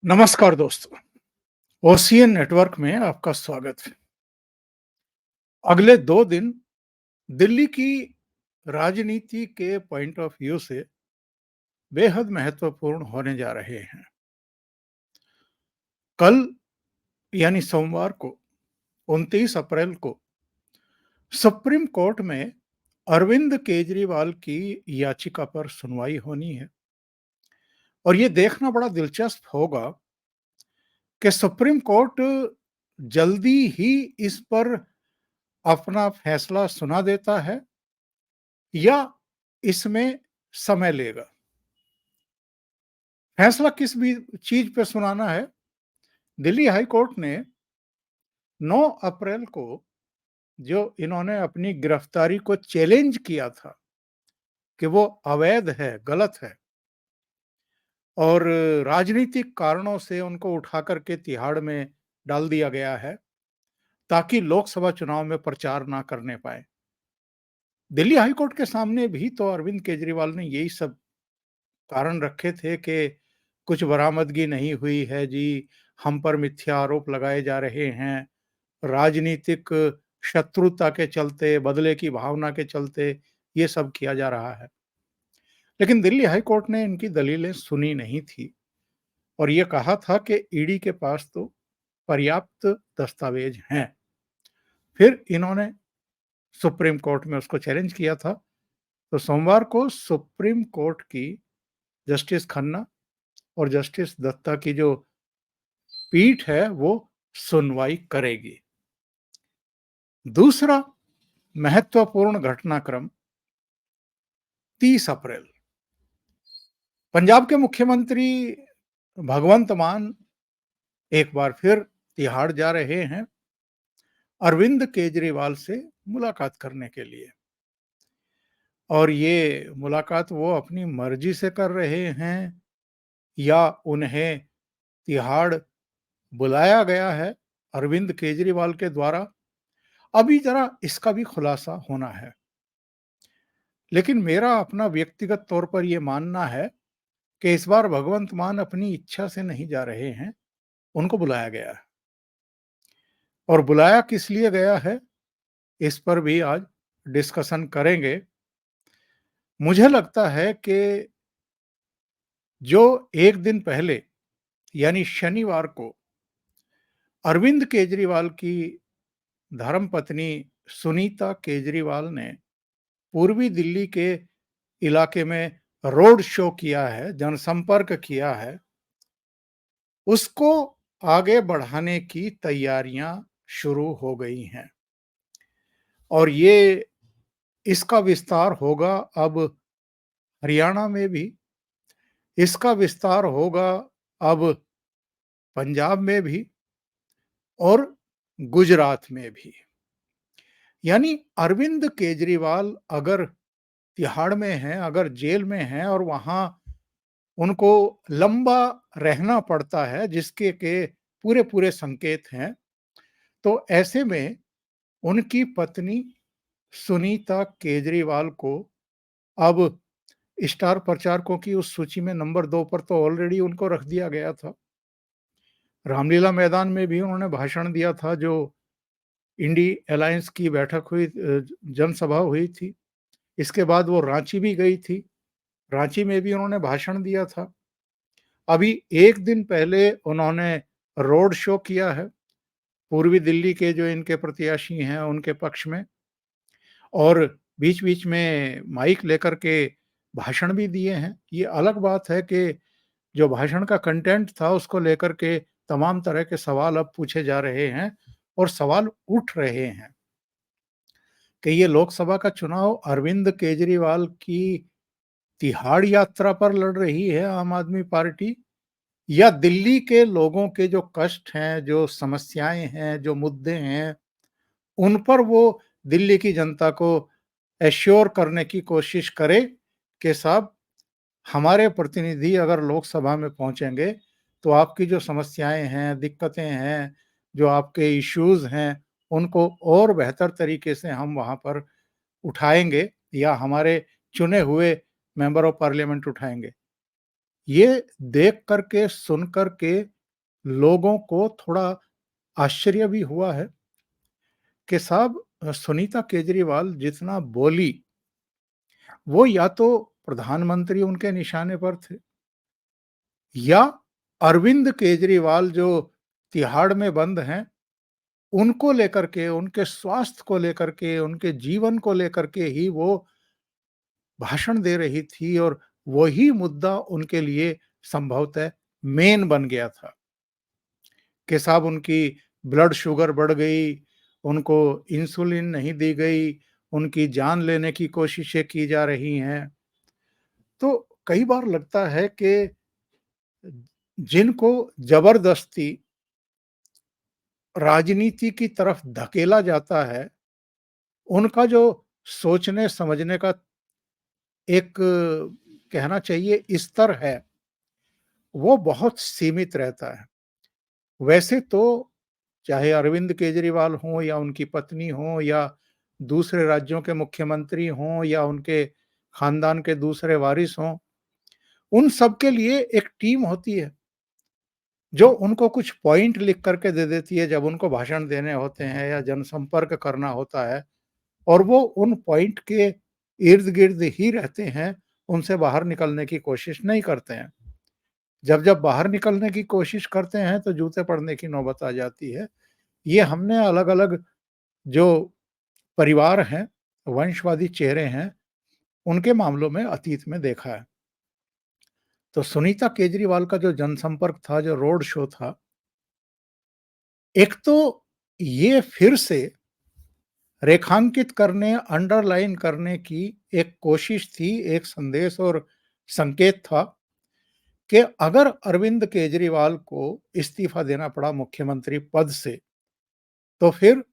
नमस्कार दोस्तों, ocean network में आपका स्वागत है। अगले 2 दिन दिल्ली की राजनीति के पॉइंट ऑफ व्यू से बेहद महत्वपूर्ण होने जा रहे हैं। कल यानी सोमवार को 29 अप्रैल को सुप्रीम कोर्ट में अरविंद केजरीवाल की याचिका पर सुनवाई होनी है और ये देखना बड़ा दिलचस्प होगा कि सुप्रीम कोर्ट जल्दी ही इस पर अपना फैसला सुना देता है या इसमें समय लेगा। फैसला किस भी चीज पे सुनाना है? दिल्ली हाई कोर्ट ने 9 अप्रैल को जो इन्होंने अपनी गिरफ्तारी को चैलेंज किया था कि वो अवैध है, गलत है और राजनीतिक कारणों से उनको उठा करके तिहाड़ में डाल दिया गया है ताकि लोकसभा चुनाव में प्रचार ना करने पाए। दिल्ली हाई कोर्ट के सामने भी तो अरविंद केजरीवाल ने यही सब कारण रखे थे कि कुछ बरामदगी नहीं हुई है जी, हम पर मिथ्या आरोप लगाए जा रहे हैं, राजनीतिक शत्रुता के चलते, बदले की भावना के चलते ये सब किया जा रहा है। लेकिन दिल्ली हाई कोर्ट ने इनकी दलीलें सुनी नहीं थी और ये कहा था कि ईडी के पास तो पर्याप्त दस्तावेज हैं। फिर इन्होंने सुप्रीम कोर्ट में उसको चैलेंज किया था। तो सोमवार को सुप्रीम कोर्ट की जस्टिस खन्ना और जस्टिस दत्ता की जो पीठ है वो सुनवाई करेगी। दूसरा महत्वपूर्ण घटनाक्रम 30 अप्रैल पंजाब के मुख्यमंत्री भगवंत मान एक बार फिर तिहाड़ जा रहे हैं अरविंद केजरीवाल से मुलाकात करने के लिए और ये मुलाकात वो अपनी मर्जी से कर रहे हैं या उन्हें तिहाड़ बुलाया गया है अरविंद केजरीवाल के द्वारा, अभी जरा इसका भी खुलासा होना है। लेकिन मेरा अपना व्यक्तिगत तौर पर यह मानना है कि इस बार भगवंत मान अपनी इच्छा से नहीं जा रहे हैं, उनको बुलाया गया है। और बुलाया किस लिए गया है, इस पर भी आज डिस्कशन करेंगे। मुझे लगता है कि जो एक दिन पहले यानी शनिवार को अरविंद केजरीवाल की धर्मपत्नी सुनीता केजरीवाल ने पूर्वी दिल्ली के इलाके में रोड शो किया है, जनसंपर्क किया है, उसको आगे बढ़ाने की तैयारियां शुरू हो गई हैं और ये इसका विस्तार होगा अब हरियाणा में भी, इसका विस्तार होगा अब पंजाब में भी और गुजरात में भी। यानी अरविंद केजरीवाल अगर तिहाड़ में हैं, अगर जेल में हैं और वहां उनको लंबा रहना पड़ता है जिसके के पूरे पूरे संकेत हैं, तो ऐसे में उनकी पत्नी सुनीता केजरीवाल को अब स्टार प्रचारकों की उस सूची में नंबर 2 पर तो ऑलरेडी उनको रख दिया गया था। रामलीला मैदान में भी उन्होंने भाषण दिया था जो इंडी अलायंस की बैठक हुई, जनसभा हुई थी। इसके बाद वो रांची भी गई थी, रांची में भी उन्होंने भाषण दिया था। अभी एक दिन पहले उन्होंने रोड शो किया है पूर्वी दिल्ली के जो इनके प्रत्याशी हैं उनके पक्ष में और बीच-बीच में माइक लेकर के भाषण भी दिए हैं। ये अलग बात है कि जो भाषण का कंटेंट था उसको लेकर के तमाम तरह के सवाल अब पूछे जा रहे हैं और सवाल उठ रहे हैं कि ये लोकसभा का चुनाव अरविंद केजरीवाल की तिहाड़ यात्रा पर लड़ रही है आम आदमी पार्टी या दिल्ली के लोगों के जो कष्ट हैं, जो समस्याएं हैं, जो मुद्दे हैं, उन पर वो दिल्ली की जनता को एश्योर करने की कोशिश करे कि साहब हमारे प्रतिनिधि अगर लोकसभा में पहुंचेंगे तो आपकी जो समस्याएं हैं, दिक्कतें हैं, जो आपके इश्यूज हैं, उनको और बेहतर तरीके से हम वहां पर उठाएंगे या हमारे चुने हुए मेंबर ऑफ पार्लियामेंट उठाएंगे। ये देख करके, सुन करके लोगों को थोड़ा आश्चर्य भी हुआ है कि साहब सुनीता केजरीवाल जितना बोली, वो या तो प्रधानमंत्री उनके निशाने पर थे या अरविंद केजरीवाल जो तिहाड़ में बंद हैं, उनको लेकर के, उनके स्वास्थ्य को लेकर के, उनके जीवन को लेकर के ही वो भाषण दे रही थी और वही मुद्दा उनके लिए संभवतः मेन बन गया था कि साहब उनकी ब्लड शुगर बढ़ गई, उनको इंसुलिन नहीं दी गई, उनकी जान लेने की कोशिशें की जा रही हैं। तो कई बार लगता है कि जिनको जबरदस्ती राजनीति की तरफ धकेला जाता है, उनका जो सोचने समझने का एक कहना चाहिए स्तर है, वो बहुत सीमित रहता है। वैसे तो चाहे अरविंद केजरीवाल हों या उनकी पत्नी हों या दूसरे राज्यों के मुख्यमंत्री हों या उनके खानदान के दूसरे वारिस हों, उन सब के लिए एक टीम होती है, जो उनको कुछ पॉइंट लिख कर के दे देती है जब उनको भाषण देने होते हैं या जनसंपर्क करना होता है और वो उन पॉइंट के इर्द-गिर्द ही रहते हैं, उनसे बाहर निकलने की कोशिश नहीं करते हैं। जब-जब बाहर निकलने की कोशिश करते हैं, तो जूते पड़ने की नौबत आ जाती है। ये हमने अलग-अलग जो परिवार हैं, वंशवादी चेहरे हैं, उनके मामलों में अतीत में देखा है। तो सुनीता केजरीवाल का जो जनसंपर्क था, जो रोड शो था, एक तो ये फिर से रेखांकित करने, अंडरलाइन करने की एक कोशिश थी, एक संदेश और संकेत था कि अगर अरविंद केजरीवाल को इस्तीफा देना पड़ा मुख्यमंत्री पद से, तो फिर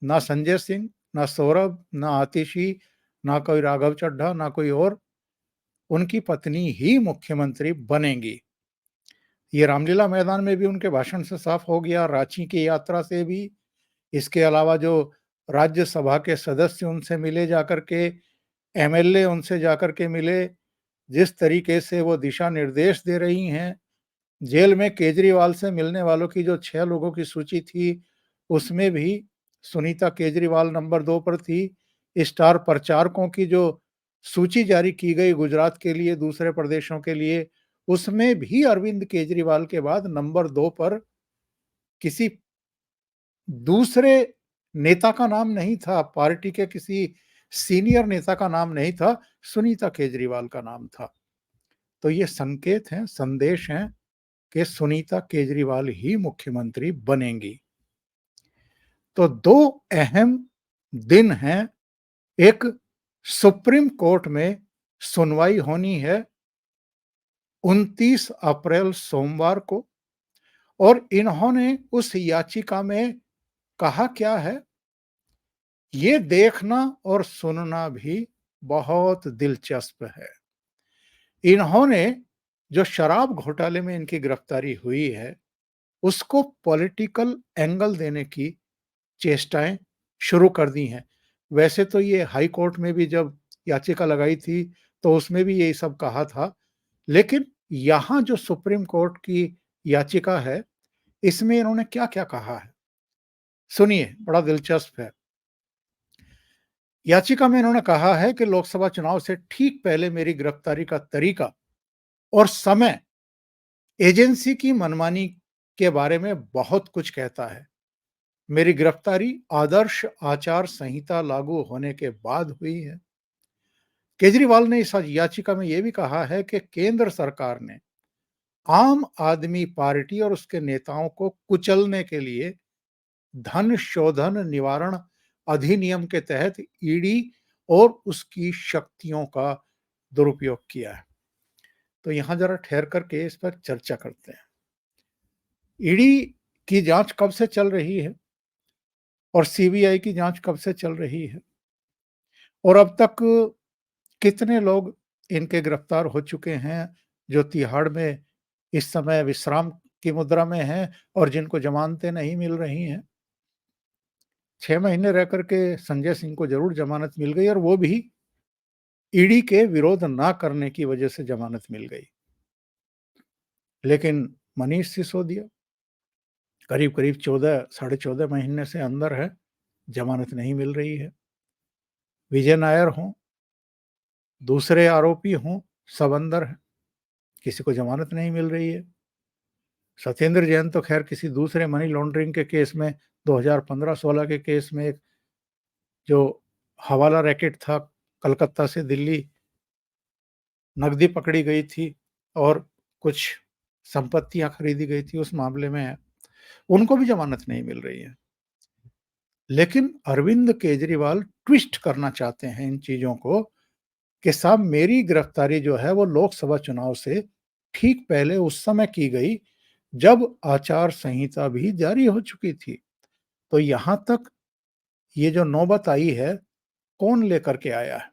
ना संजय सिंह, ना सौरभ, ना आतिशी, ना कोई राघव चड्ढा, ना कोई और, उनकी पत्नी ही मुख्यमंत्री बनेंगी। ये रामलीला मैदान में भी उनके भाषण से साफ हो गया, रांची की यात्रा से भी, इसके अलावा जो राज्यसभा के सदस्य उनसे मिले जाकर के, एमएलए उनसे जाकर के मिले, जिस तरीके से वो दिशा निर्देश दे रही हैं, जेल में केजरीवाल से मिलने वालों की जो 6 लोगों की सूची थी, उसमें भी सुनीता केजरीवाल नंबर 2 पर थी। स्टार प्रचारकों की जो सूची जारी की गई गुजरात के लिए, दूसरे प्रदेशों के लिए, उसमें भी अरविंद केजरीवाल के बाद नंबर 2 पर किसी दूसरे नेता का नाम नहीं था, पार्टी के किसी सीनियर नेता का नाम नहीं था, सुनीता केजरीवाल का नाम था। तो ये संकेत हैं, संदेश हैं कि सुनीता केजरीवाल ही मुख्यमंत्री बनेंगी। तो 2 अहम दिन हैं, एक सुप्रीम कोर्ट में सुनवाई होनी है 29 अप्रैल सोमवार को और इन्होंने उस याचिका में कहा क्या है, ये देखना और सुनना भी बहुत दिलचस्प है। इन्होंने जो शराब घोटाले में इनकी गिरफ्तारी हुई है, उसको पॉलिटिकल एंगल देने की चेष्टाएँ शुरू कर दी हैं। वैसे तो ये हाई कोर्ट में भी जब याचिका लगाई थी, तो उसमें भी यही सब कहा था। लेकिन यहाँ जो सुप्रीम कोर्ट की याचिका है, इसमें इन्होंने क्या-क्या कहा है? सुनिए, बड़ा दिलचस्प है। याचिका में इन्होंने कहा है कि लोकसभा चुनाव से ठीक पहले मेरी गिरफ्तारी का तरीका और समय एजेंसी की मनमानी के बारे में बहुत कुछ कहता है। मेरी गिरफ्तारी आदर्श आचार संहिता लागू होने के बाद हुई है। केजरीवाल ने इस याचिका में यह भी कहा है कि केंद्र सरकार ने आम आदमी पार्टी और उसके नेताओं को कुचलने के लिए धन शोधन निवारण अधिनियम के तहत ईडी और उसकी शक्तियों का दुरुपयोग किया है। तो यहां जरा ठहर करके इस पर चर्चा करते हैं। ईडी की जांच कब से चल रही है और सीबीआई की जांच कब से चल रही है और अब तक कितने लोग इनके गिरफ्तार हो चुके हैं जो तिहाड़ में इस समय विश्राम की मुद्रा में हैं और जिनको जमानतें नहीं मिल रही हैं। 6 महीने रह कर के संजय सिंह को ज़रूर ज़मानत मिल गई और वो भी ईडी के विरोध ना करने की वजह से ज़मानत मिल गई। लेकिन मनीष सिसोदिया करीब-करीब 14 साढ़े 14 महीने से अंदर है, ज़मानत नहीं मिल रही है। विजय नायर हों, दूसरे आरोपी हों, सब अंदर हैं, किसी को ज़मानत नहीं मिल रही है। सत्येंद्र जैन तो ख़ैर किसी दूसरे मनी लॉन्ड्रिंग के केस में 2015-16 के केस में एक जो हवाला रैकेट था, कलकत्ता से दिल्ली नकदी पकड़ी गई थी और कुछ संपत्तियाँ खरीदी गई थी, उस मामले में है। उनको भी ज़मानत नहीं मिल रही है। लेकिन अरविंद केजरीवाल ट्विस्ट करना चाहते हैं इन चीज़ों को कि साहब मेरी गिरफ्तारी जो है वो लोकसभा चुनाव से ठीक पहले उस समय की गई जब आचार संहिता भी जारी हो चुकी थी। तो यहाँ तक ये जो नौबत आई है, कौन लेकर के आया है?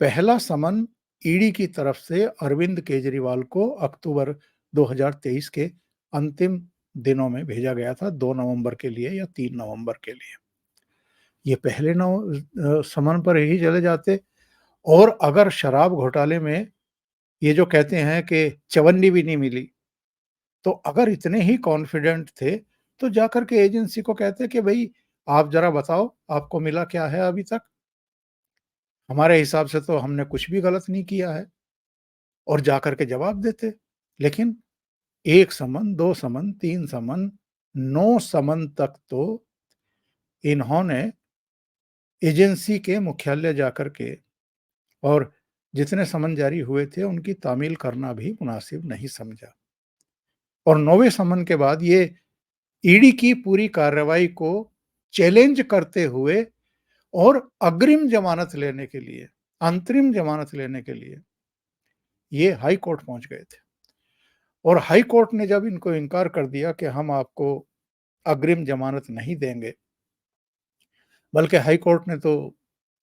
पहला समन ईडी की तरफ से अरविंद केजरीवाल को अक्टूबर 2023 के अंतिम दिनों में भेजा गया था, 2 नवंबर के लिए या 3 नवंबर के लिए। ये पहले समन पर ही चले जाते और अगर शराब घोटाले में ये जो कहते हैं कि चवन्नी भी नहीं मिली, तो अगर इतने ही कॉन्फिडेंट थे, तो जाकर के एजेंसी को कहते कि भई आप ज़रा बताओ, आपको मिला क्या है अभी तक? हमारे हिसाब से तो हमने कुछ भी गलत नहीं किया है और जाकर के जवाब देते। लेकिन 1 समन, 2 समन, 3 समन, 9 समन तक तो इन्होंने एजेंसी के मुख्यालय जाकर के और जितने समन जारी हुए थे, उनकी तामील करना भी मुनासिब नहीं समझा। और 9वें समन के बाद ये ईडी की पूरी कार्रवाई को चैलेंज करते हुए और अग्रिम जमानत लेने के लिए, अंतरिम जमानत लेने के लिए ये हाई कोर्ट पहुंच गए थे। और हाई कोर्ट ने जब इनको इनकार कर दिया कि हम आपको अग्रिम जमानत नहीं देंगे, बल्कि हाई कोर्ट ने तो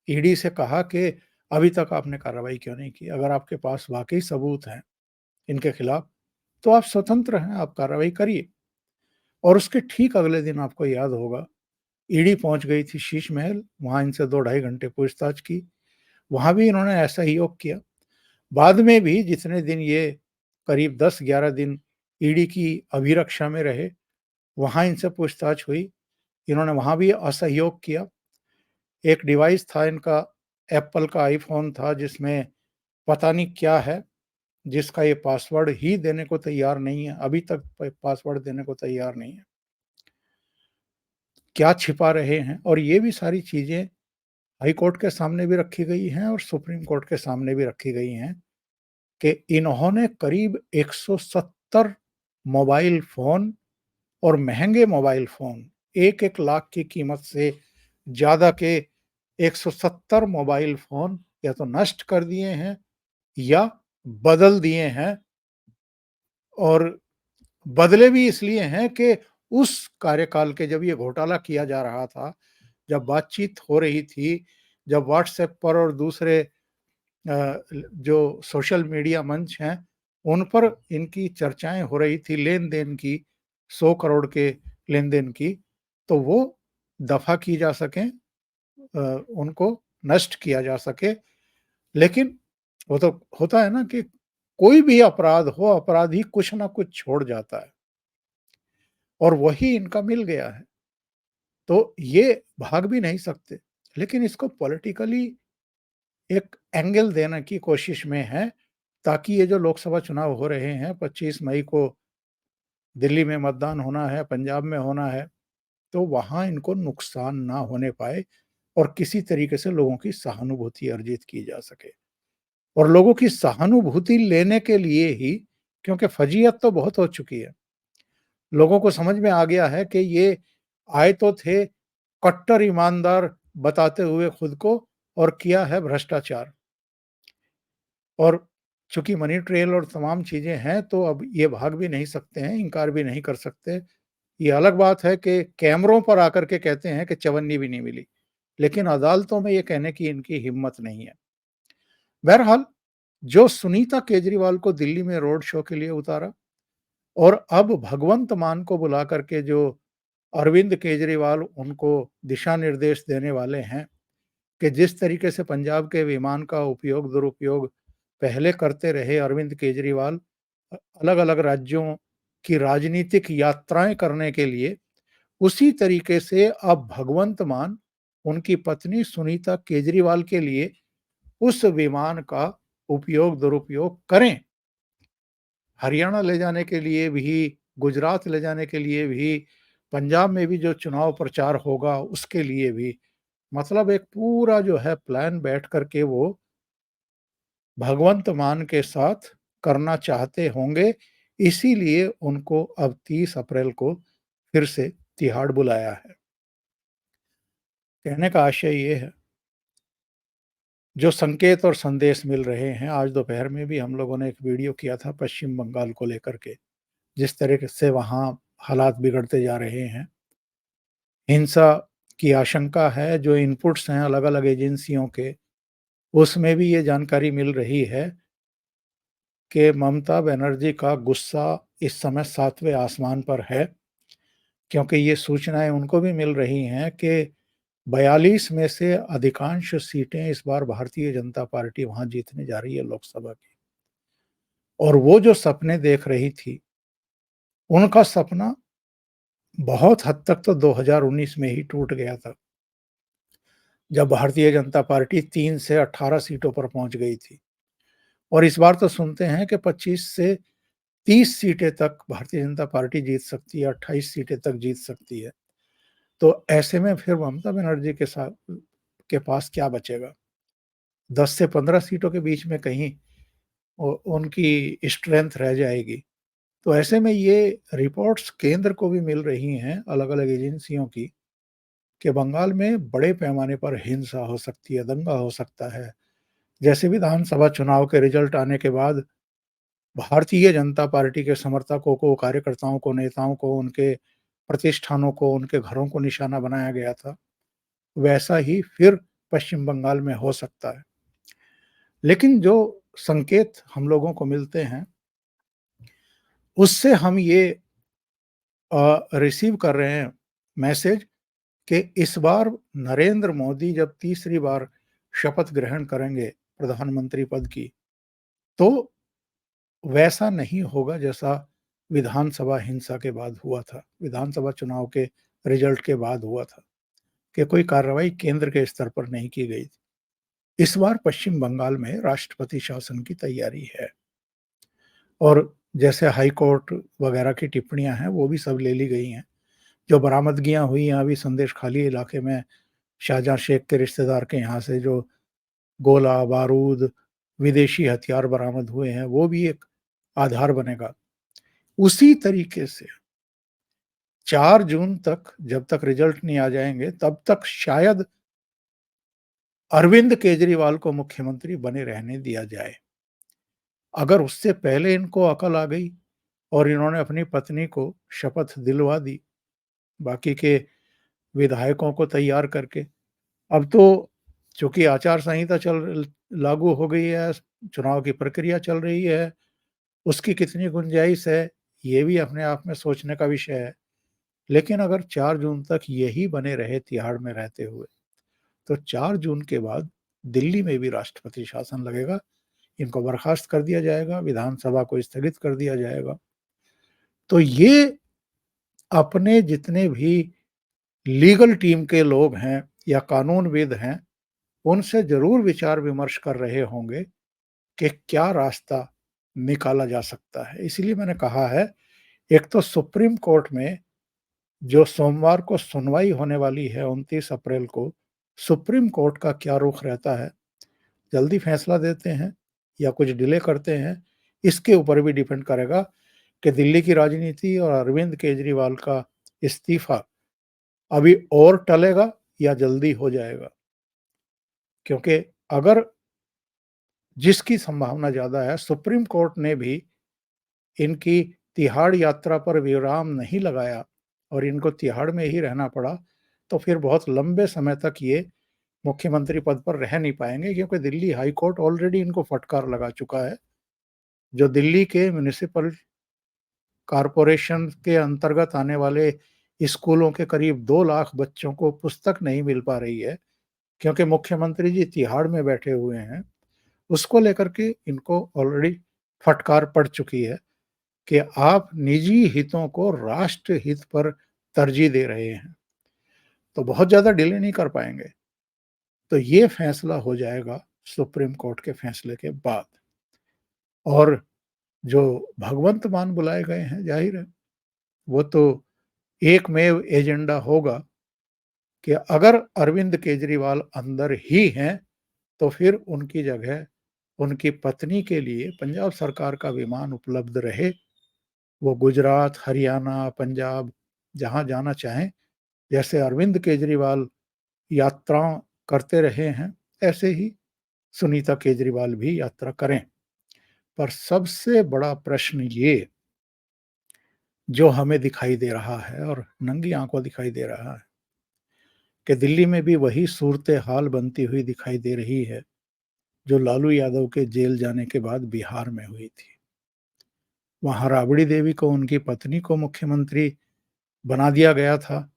ईडी से कहा कि अभी तक आपने कार्रवाई क्यों नहीं की? अगर आपके पास वाकई सबूत हैं इनके खिलाफ, तो आप स्वतंत्र हैं, आप कार्रवाई करिए। और उसके ठीक अगले दिन आपको याद होगा, ईडी पहुंच गई थी शीश महल, वहां इनसे 2 ढाई घंटे पूछताछ की। वहां भी इन्होंने ऐसा ही योग किया। बाद में भी जितने दिन ये करीब 10-11 दिन ईडी की अभिरक्षा में रहे, वहां इनसे पूछताछ हुई। इन्होंने वहां भी असहयोग किया। एक डिवाइस था इनका, एप्पल का आईफ़ोन था जिसमें पता नहीं क्या है, जिसका ये पासवर्ड ही देने को तैयार नहीं है, अभी तक प पासवर्ड देने को तैयार नहीं है। क्या छिपा रहे हैं? और ये भी सारी चीज़ें हाई कोर्ट के सामने भी रखी गई हैं और सुप्रीम कोर्ट के सामने भी रखी गई हैं कि इन्होंने करीब 170 मोबाइल फ़ोन और महँगे मोबाइल फ़ोन, 1-1 लाख की कीमत से ज़्यादा के 170 मोबाइल फ़ोन या तो नष्ट कर दिए हैं या बदल दिए हैं। और बदले भी इसलिए हैं कि उस कार्यकाल के जब ये घोटाला किया जा रहा था, जब बातचीत हो रही थी, जब व्हाट्सएप पर और दूसरे जो सोशल मीडिया मंच हैं, उन पर इनकी चर्चाएँ हो रही थी लेन-देन की, 100 करोड़ के लेन-देन की, तो वो दफ़ा की जा सकें, उनको नष्ट किया जा सके। लेकिन वो तो होता है ना कि कोई भी अपराध हो, अपराधी कुछ ना कुछ छोड़ जाता है और वही इनका मिल गया है। तो ये भाग भी नहीं सकते, लेकिन इसको पॉलिटिकली एक एंगल देने की कोशिश में हैं, ताकि ये जो लोकसभा चुनाव हो रहे हैं, 25 मई को दिल्ली में मतदान होना है, पंजाब में होना है, तो वहाँ इनको नुकसान ना होने पाए और किसी तरीके से लोगों की सहानुभूति अर्जित की जा सके। और लोगों की सहानुभूति लेने के लिए ही, क्योंकि फजीहत तो बहुत हो चुकी है। लोगों को समझ में आ गया है कि ये आए तो थे कट्टर ईमानदार बताते हुए खुद को और किया है भ्रष्टाचार। और चूँकि मनी ट्रेल और तमाम चीज़ें हैं, तो अब ये भाग भी नहीं सकते हैं, इनकार भी नहीं कर सकते। ये अलग बात है कि कैमरों पर आकर के कहते हैं कि चवन्नी भी नहीं मिली, लेकिन अदालतों में ये कहने की इनकी हिम्मत नहीं है। बहरहाल, जो सुनीता केजरीवाल को दिल्ली में रोड शो के लिए उतारा और अब भगवंत मान को बुला करके जो अरविंद केजरीवाल उनको दिशा निर्देश देने वाले हैं कि जिस तरीके से पंजाब के विमान का उपयोग दुरुपयोग पहले करते रहे अरविंद केजरीवाल, अलग-अलग राज्यों कि राजनीतिक यात्राएँ करने के लिए उसी तरीके से अब भगवंत मान उनकी पत्नी सुनीता केजरीवाल के लिए उस विमान का उपयोग दुरुपयोग करें। हरियाणा ले जाने के लिए भी, गुजरात ले जाने के लिए भी, पंजाब में भी जो चुनाव प्रचार होगा उसके लिए भी, मतलब एक पूरा जो है प्लान बैठ कर के वो भगवंत मान के साथ करना चाहते होंगे, इसीलिए उनको अब 30 अप्रैल को फिर से तिहाड़ बुलाया है। कहने का आशय ये है, जो संकेत और संदेश मिल रहे हैं, आज दोपहर में भी हम लोगों ने एक वीडियो किया था पश्चिम बंगाल को लेकर के, जिस तरीके से वहाँ हालात बिगड़ते जा रहे हैं। हिंसा की आशंका है, जो इनपुट्स हैं अलग-अलग एजेंसियों के, उसमें भी ये जानकारी मिल रही है कि ममता बनर्जी का गुस्सा इस समय 7वें आसमान पर है, क्योंकि ये सूचनाएँ उनको भी मिल रही हैं कि 42 में से अधिकांश सीटें इस बार भारतीय जनता पार्टी वहाँ जीतने जा रही है लोकसभा की। और वो जो सपने देख रही थी, उनका सपना बहुत हद तक तो 2019 में ही टूट गया था, जब भारतीय जनता पार्टी 3 से 18 सीटों पर पहुँच गई थी। और इस बार तो सुनते हैं कि 25 से 30 सीटें तक भारतीय जनता पार्टी जीत सकती है, 28 सीटें तक जीत सकती है। तो ऐसे में फिर ममता बनर्जी के पास क्या बचेगा? 10 से 15 सीटों के बीच में कहीं उनकी स्ट्रेंथ रह जाएगी। तो ऐसे में ये रिपोर्ट्स केंद्र को भी मिल रही हैं अलग-अलग एजेंसियों की, कि बंगाल में बड़े पैमाने पर हिंसा हो सकती है, दंगा हो सकता है। जैसे विधानसभा चुनाव के रिजल्ट आने के बाद भारतीय जनता पार्टी के समर्थकों को, कार्यकर्ताओं को, नेताओं को, उनके प्रतिष्ठानों को, उनके घरों को निशाना बनाया गया था, वैसा ही फिर पश्चिम बंगाल में हो सकता है। लेकिन जो संकेत हम लोगों को मिलते हैं, उससे हम ये रिसीव कर रहे हैं मैसेज कि इस बार नरेंद्र मोदी जब तीसरी बार शपथ ग्रहण करेंगे प्रधानमंत्री पद की, तो वैसा नहीं होगा जैसा विधानसभा हिंसा के बाद हुआ था, विधानसभा चुनाव के रिजल्ट के बाद हुआ था, कि कोई कार्रवाई केंद्र के स्तर पर नहीं की गई थी। इस बार पश्चिम बंगाल में राष्ट्रपति शासन की तैयारी है और जैसे हाई कोर्ट वगैरह की टिप्पणियां हैं, वो भी सब ले ली गई हैं। जो बरामदगियां हुई हैं अभी संदेशखाली इलाके में, शाहजहां शेख के रिश्तेदार के यहाँ से जो गोला, बारूद, विदेशी हथियार बरामद हुए हैं, वो भी एक आधार बनेगा। उसी तरीके से 4 जून तक जब तक रिजल्ट नहीं आ जाएँगे, तब तक शायद अरविंद केजरीवाल को मुख्यमंत्री बने रहने दिया जाए। अगर उससे पहले इनको अकल आ गई और इन्होंने अपनी पत्नी को शपथ दिलवा दी, बाकी के विधायकों को तैयार करके, अब तो चूँकि आचार संहिता चल लागू हो गई है, चुनाव की प्रक्रिया चल रही है, उसकी कितनी गुंजाइश है, ये भी अपने आप में सोचने का विषय है। लेकिन अगर 4 जून तक यही बने रहे तिहाड़ में रहते हुए, तो 4 जून के बाद दिल्ली में भी राष्ट्रपति शासन लगेगा, इनको बर्खास्त कर दिया जाएगा, विधानसभा को स्थगित कर दिया जाएगा। तो ये अपने जितने भी लीगल टीम के लोग हैं या कानूनविद हैं, उनसे ज़रूर विचार-विमर्श कर रहे होंगे कि क्या रास्ता निकाला जा सकता है। इसीलिए मैंने कहा है, एक तो सुप्रीम कोर्ट में जो सोमवार को सुनवाई होने वाली है 29 अप्रैल को, सुप्रीम कोर्ट का क्या रुख रहता है, जल्दी फैसला देते हैं या कुछ डिले करते हैं, इसके ऊपर भी डिपेंड करेगा कि दिल्ली की राजनीति और अरविंद केजरीवाल का इस्तीफा अभी और टलेगा या जल्दी हो जाएगा। क्योंकि अगर जिसकी संभावना ज़्यादा है, सुप्रीम कोर्ट ने भी इनकी तिहाड़ यात्रा पर विराम नहीं लगाया और इनको तिहाड़ में ही रहना पड़ा, तो फिर बहुत लंबे समय तक ये मुख्यमंत्री पद पर रह नहीं पाएँगे, क्योंकि दिल्ली हाई कोर्ट ऑलरेडी इनको फटकार लगा चुका है। जो दिल्ली के म्युनिसिपल कॉर्पोरेशन के अंतर्गत आने वाले स्कूलों के करीब 2 लाख बच्चों को पुस्तक नहीं मिल पा रही है, क्योंकि मुख्यमंत्री जी तिहाड़ में बैठे हुए हैं, उसको लेकर के इनको ऑलरेडी फटकार पड़ चुकी है। कि आप निजी हितों को राष्ट्र हित पर तरजीह दे रहे हैं, तो बहुत ज़्यादा डिले नहीं कर पाएँगे। तो ये फैसला हो जाएगा सुप्रीम कोर्ट के फैसले के बाद। और जो भगवंत मान बुलाए गए हैं, ज़ाहिर है, वो तो एकमेव एजेंडा होगा कि अगर अरविंद केजरीवाल अंदर ही हैं, तो फिर उनकी जगह उनकी पत्नी के लिए पंजाब सरकार का विमान उपलब्ध रहे। वो गुजरात, हरियाणा, पंजाब जहाँ जाना चाहें, जैसे अरविंद केजरीवाल यात्रा करते रहे हैं, ऐसे ही सुनीता केजरीवाल भी यात्रा करें। पर सबसे बड़ा प्रश्न ये जो हमें दिखाई दे रहा है और नंगी आंखों दिखाई दे रहा है कि दिल्ली में भी वही सूरत-ए-हाल बनती हुई दिखाई दे रही है, जो लालू यादव के जेल जाने के बाद बिहार में हुई थी। वहाँ राबड़ी देवी को उनकी पत्नी को मुख्यमंत्री बना दिया गया था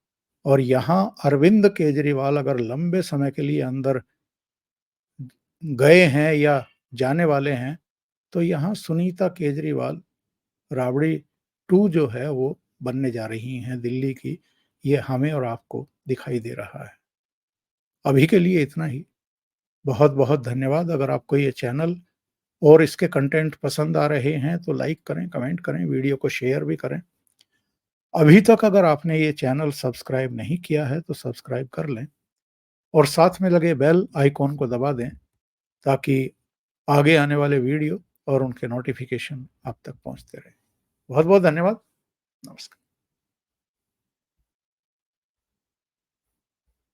और यहाँ अरविंद केजरीवाल अगर लंबे समय के लिए अंदर गए हैं या जाने वाले हैं, तो यहाँ सुनीता केजरीवाल राबड़ी 2 जो है वो बनने जा रही हैं दिल्ली की, ये हमें और आपको दिखाई दे रहा है। अभी के लिए इतना ही। बहुत-बहुत धन्यवाद। अगर आपको ये चैनल और इसके कंटेंट पसंद आ रहे हैं तो लाइक करें, कमेंट करें, वीडियो को शेयर भी करें। अभी तक अगर आपने ये चैनल सब्सक्राइब नहीं किया है तो सब्सक्राइब कर लें और साथ में लगे बेल आइकॉन को दबा दें ताकि आगे आने वाले वीडियो और उनके नोटिफ़िकेशन आप तक पहुँचते रहें। बहुत-बहुत धन्यवाद। नमस्कार।